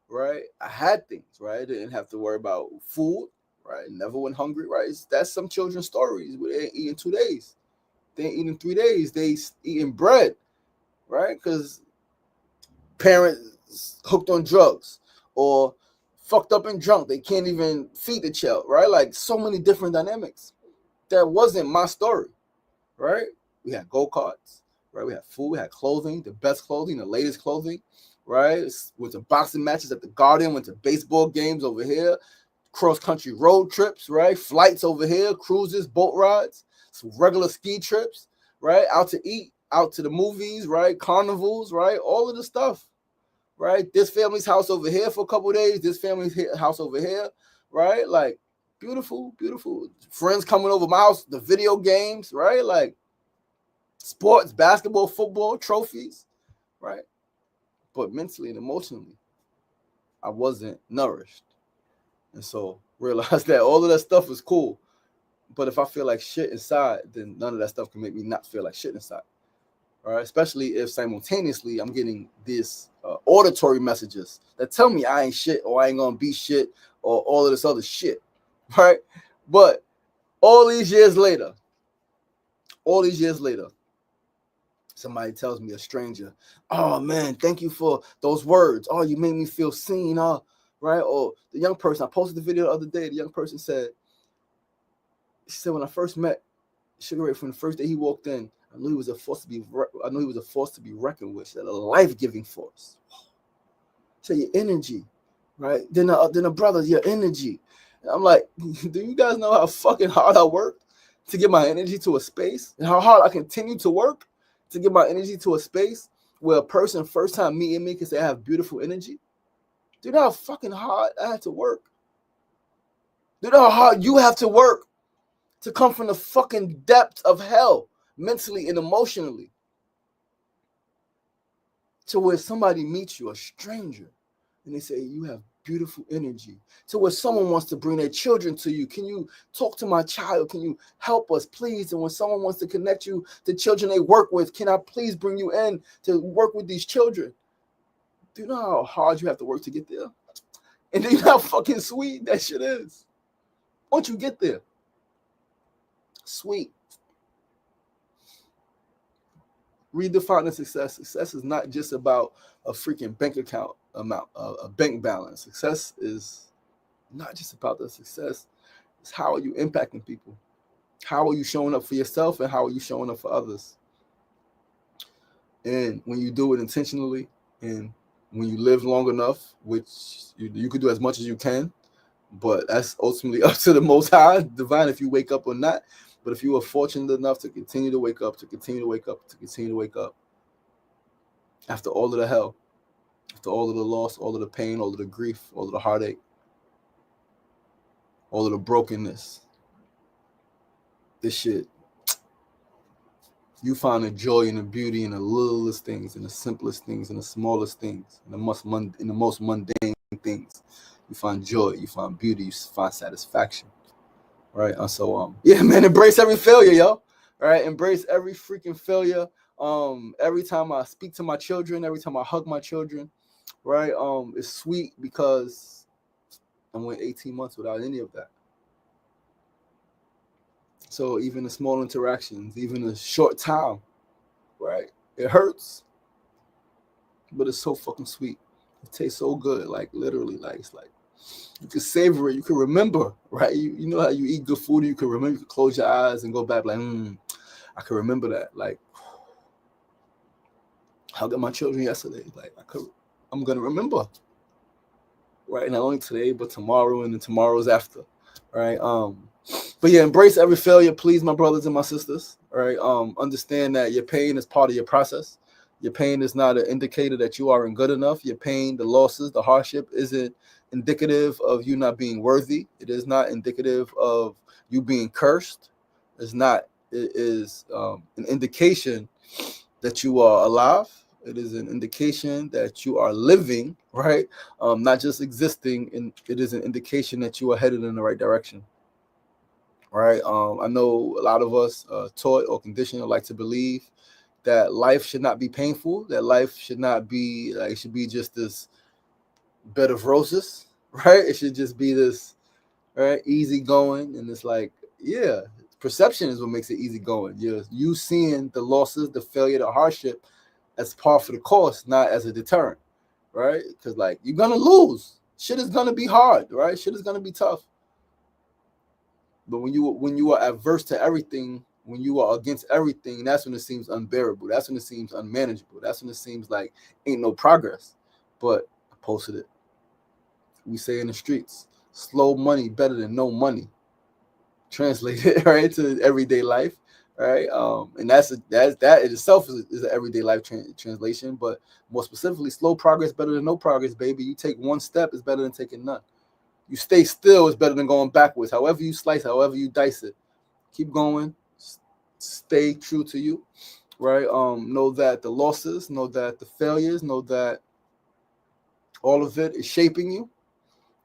A: right? I had things, right? I didn't have to worry about food, right? Never went hungry, right? That's some children's stories. They ain't eating 2 days. They ain't eating 3 days. They eating bread, right? Because parents hooked on drugs or fucked up and drunk. They can't even feed the child, right? Like so many different dynamics. That wasn't my story, right? We had go-karts, right? We had food, we had clothing, the best clothing, the latest clothing, right? Went to boxing matches at the Garden, went to baseball games over here, cross-country road trips, right? Flights over here, cruises, boat rides, some regular ski trips, right? Out to eat, out to the movies, right? Carnivals, right? All of the stuff, right? This family's house over here for a couple of days, this family's house over here, right? Like, beautiful, beautiful. Friends coming over my house, the video games, right? Like, sports, basketball, football, trophies, right? But mentally and emotionally, I wasn't nourished. And so realized that all of that stuff is cool. But if I feel like shit inside, then none of that stuff can make me not feel like shit inside. All right, especially if simultaneously I'm getting these auditory messages that tell me I ain't shit or I ain't gonna be shit or all of this other shit, right? But all these years later, somebody tells me, a stranger, oh man, thank you for those words. Oh, you made me feel seen, right? Or the young person, I posted the video the other day, the young person said, she said, when I first met Sugar Ray, from the first day he walked in, I knew he was a force to be reckoned with, a life-giving force. Say your energy, right? Then the brothers, your energy. And I'm like, do you guys know how fucking hard I work to get my energy to a space, and how hard I continue to work to get my energy to a space where a person first time meeting me can say I have beautiful energy? Do you know how fucking hard I have to work? Do you know how hard you have to work to come from the fucking depths of hell, mentally and emotionally, to where somebody meets you, a stranger, and they say, you have beautiful energy, to where someone wants to bring their children to you. Can you talk to my child? Can you help us, please? And when someone wants to connect you to children they work with, can I please bring you in to work with these children? Do you know how hard you have to work to get there? And do you know how fucking sweet that shit is? Once you get there, sweet. Redefining success. Success is not just about a freaking bank account amount, a bank balance. Success is not just about the success. It's how are you impacting people? How are you showing up for yourself, and how are you showing up for others? And when you do it intentionally, and when you live long enough, which you could do as much as you can, but that's ultimately up to the Most High, divine, if you wake up or not. But if you are fortunate enough to continue to wake up, to continue to wake up, to continue to wake up, after all of the hell, after all of the loss, all of the pain, all of the grief, all of the heartache, all of the brokenness, this shit, you find the joy and the beauty in the littlest things, in the simplest things, in the smallest things, in the most mundane things. You find joy, you find beauty, you find satisfaction. Right. So yeah, man, embrace every failure, yo. All right, embrace every freaking failure. Every time I speak to my children, every time I hug my children, right? It's sweet because I went 18 months without any of that. So even the small interactions, even a short time, right? It hurts, but it's so fucking sweet. It tastes so good, like literally, like it's like you can savor it, you can remember, right? You know how you eat good food, you can remember, you can close your eyes and go back like, I can remember that. Like, how got my children yesterday? Like, I'm gonna remember, right? Not only today, but tomorrow and the tomorrows after, right? But yeah, embrace every failure, please, my brothers and my sisters, right? Understand that your pain is part of your process. Your pain is not an indicator that you aren't good enough. Your pain, the losses, the hardship isn't indicative of you not being worthy. It is not indicative of you being cursed. It's not. It is an indication that you are alive. It is an indication that you are living, right? Not just existing. And it is an indication that you are headed in the right direction, right? I know a lot of us taught or conditioned or like to believe that life should not be painful, that life should not be, like, it should be just this bed of roses, right? It should just be this, right, easy going. And it's like, yeah, perception is what makes it easy going. You seeing the losses, the failure, the hardship as par for the course, not as a deterrent, right? Because like you're gonna lose. Shit is gonna be hard, right? Shit is gonna be tough. But when you are adverse to everything, when you are against everything, that's when it seems unbearable. That's when it seems unmanageable. That's when it seems like ain't no progress. But I posted it. We say in the streets, slow money better than no money. Translated right to everyday life, right? And that in itself is an everyday life translation. But more specifically, slow progress better than no progress, baby. You take one step is better than taking none. You stay still is better than going backwards. However you slice, however you dice it, keep going. Stay true to you, right? Know that the losses, know that the failures, know that all of it is shaping you,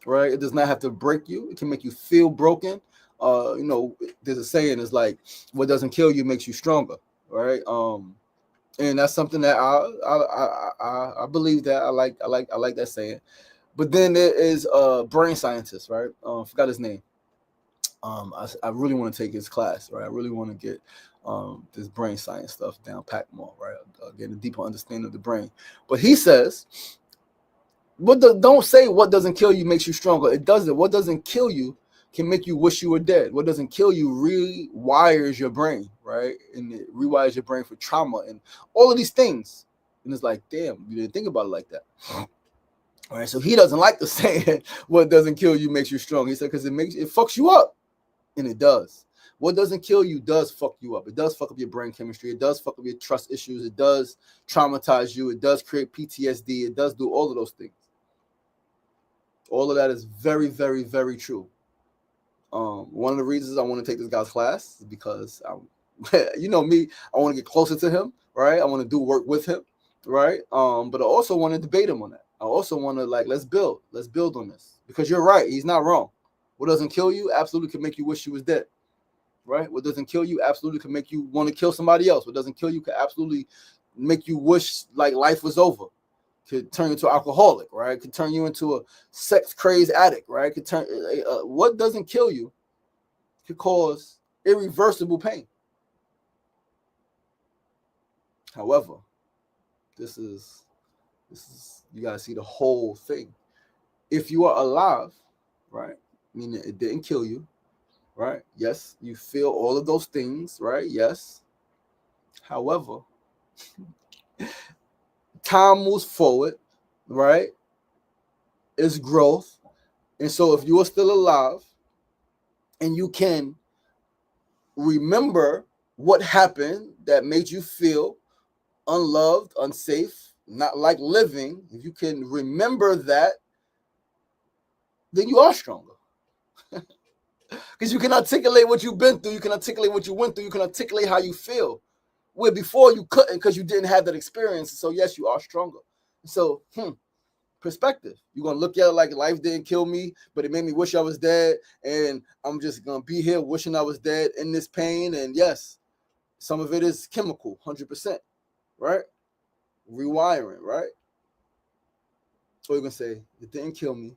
A: right? It does not have to break you. It can make you feel broken. There's a saying, it's like, what doesn't kill you makes you stronger, right? And that's something that I believe that I like that saying. But then there is a brain scientist, right? Forgot his name. I really want to take his class, right? I really want to get this brain science stuff down pat more, right? Get a deeper understanding of the brain. But he says, don't say what doesn't kill you makes you stronger. It doesn't. What doesn't kill you can make you wish you were dead. What doesn't kill you rewires your brain, right? And it rewires your brain for trauma and all of these things. And it's like, damn, you didn't think about it like that. All right, so he doesn't like the saying, what doesn't kill you makes you strong. He said, because it fucks you up. And it does. What doesn't kill you does fuck you up. It does fuck up your brain chemistry. It does fuck up your trust issues. It does traumatize you. It does create PTSD. It does do all of those things. All of that is very, very, very true. One of the reasons I want to take this guy's class is because you know me, I want to get closer to him, right? I want to do work with him, right? But I also want to debate him on that. I also want to let's build on this, because you're right. He's not wrong. What doesn't kill you absolutely can make you wish you was dead, right? What doesn't kill you absolutely can make you want to kill somebody else. What doesn't kill you can absolutely make you wish like life was over. Could turn you into an alcoholic, right? Could turn you into a sex crazed addict, right? Could turn what doesn't kill you could cause irreversible pain. However, this is you gotta see the whole thing. If you are alive, right? Meaning it didn't kill you, right? Yes, you feel all of those things, right? Yes. However, time moves forward, right? It's growth. And so if you are still alive and you can remember what happened that made you feel unloved, unsafe, not like living, if you can remember that, then you are stronger. Because you can articulate what you've been through, you can articulate what you went through, you can articulate how you feel. Where before you couldn't because you didn't have that experience. So yes, you are stronger. So, perspective. You're going to look at it like life didn't kill me, but it made me wish I was dead. And I'm just going to be here wishing I was dead in this pain. And yes, some of it is chemical, 100%, right? Rewiring, right? So you're going to say, it didn't kill me.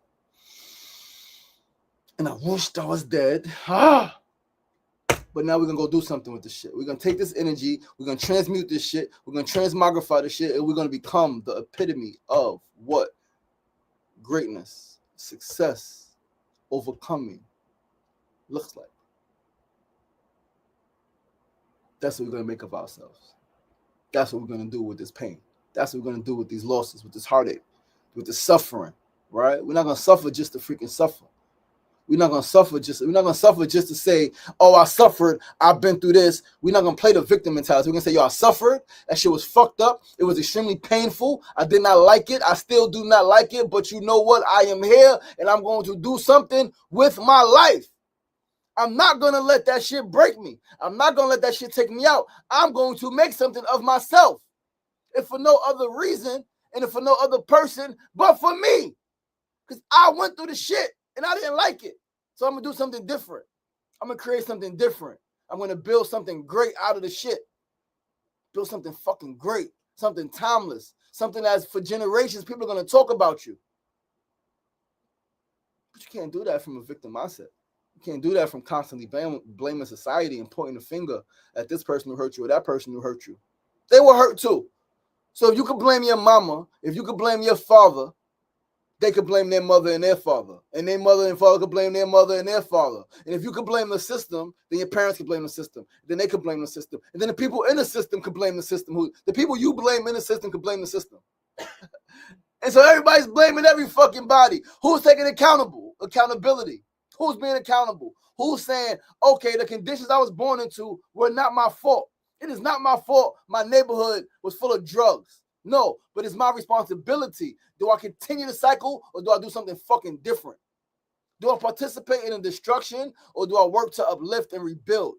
A: And I wished I was dead. But now we're going to go do something with this shit. We're going to take this energy. We're going to transmute this shit. We're going to transmogrify this shit. And we're going to become the epitome of what greatness, success, overcoming looks like. That's what we're going to make of ourselves. That's what we're going to do with this pain. That's what we're going to do with these losses, with this heartache, with this suffering, right? We're not going to suffer just to freaking suffer. We're not going to suffer just to say, oh, I suffered. I've been through this. We're not going to play the victim mentality. We're going to say, yo, I suffered. That shit was fucked up. It was extremely painful. I did not like it. I still do not like it. But you know what? I am here and I'm going to do something with my life. I'm not going to let that shit break me. I'm not going to let that shit take me out. I'm going to make something of myself. If for no other reason and if for no other person but for me. Because I went through the shit. And I didn't like it. So I'm going to do something different. I'm going to create something different. I'm going to build something great out of the shit. Build something fucking great. Something timeless. Something that's for generations, people are going to talk about you. But you can't do that from a victim mindset. You can't do that from constantly blaming society and pointing the finger at this person who hurt you or that person who hurt you. They were hurt too. So if you could blame your mama, if you could blame your father, they could blame their mother and their father. And their mother and father could blame their mother and their father. And if you could blame the system, then your parents could blame the system. Then they could blame the system. And then the people in the system could blame the system. The people you blame in the system could blame the system. And so everybody's blaming every fucking body. Who's taking accountability? Who's being accountable? Who's saying, okay, the conditions I was born into were not my fault. It is not my fault my neighborhood was full of drugs. No, but it's my responsibility. Do I continue the cycle or do I do something fucking different? Do I participate in the destruction or do I work to uplift and rebuild?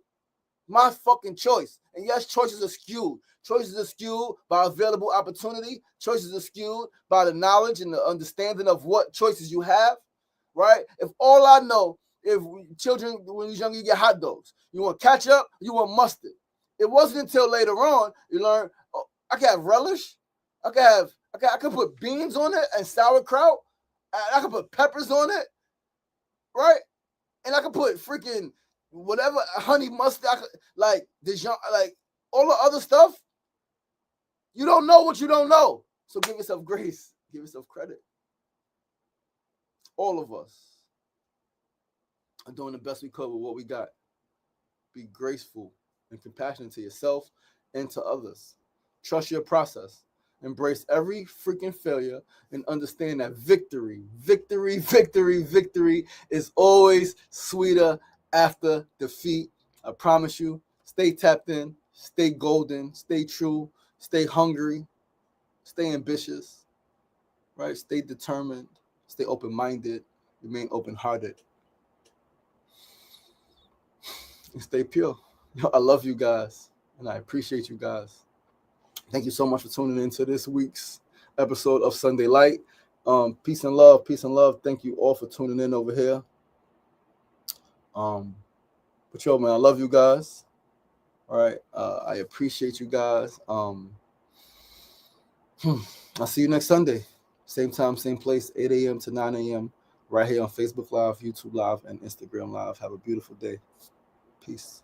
A: My fucking choice. And yes, choices are skewed. Choices are skewed by available opportunity. Choices are skewed by the knowledge and the understanding of what choices you have, right? If all I know, if children, when you're young, you get hot dogs. You want ketchup, you want mustard. It wasn't until later on you learn, oh, I can have relish. I could put beans on it and sauerkraut. I could put peppers on it, right? And I could put freaking whatever honey mustard. Like Dijon, like all the other stuff. You don't know what you don't know. So give yourself grace. Give yourself credit. All of us are doing the best we could with what we got. Be graceful and compassionate to yourself and to others. Trust your process. Embrace every freaking failure and understand that victory is always sweeter after defeat. I promise you. Stay tapped in, stay golden, stay true, stay hungry, stay ambitious, right? Stay determined, stay open-minded, remain open-hearted, and stay pure. I love you guys, and I appreciate you guys. Thank you so much for tuning into this week's episode of Sunday Light. Peace and love, peace and love. Thank you all for tuning in over here. But yo, man, I love you guys. All right, I appreciate you guys. I'll see you next Sunday. Same time, same place, 8 a.m. to 9 a.m. right here on Facebook Live, YouTube Live, and Instagram Live. Have a beautiful day. Peace.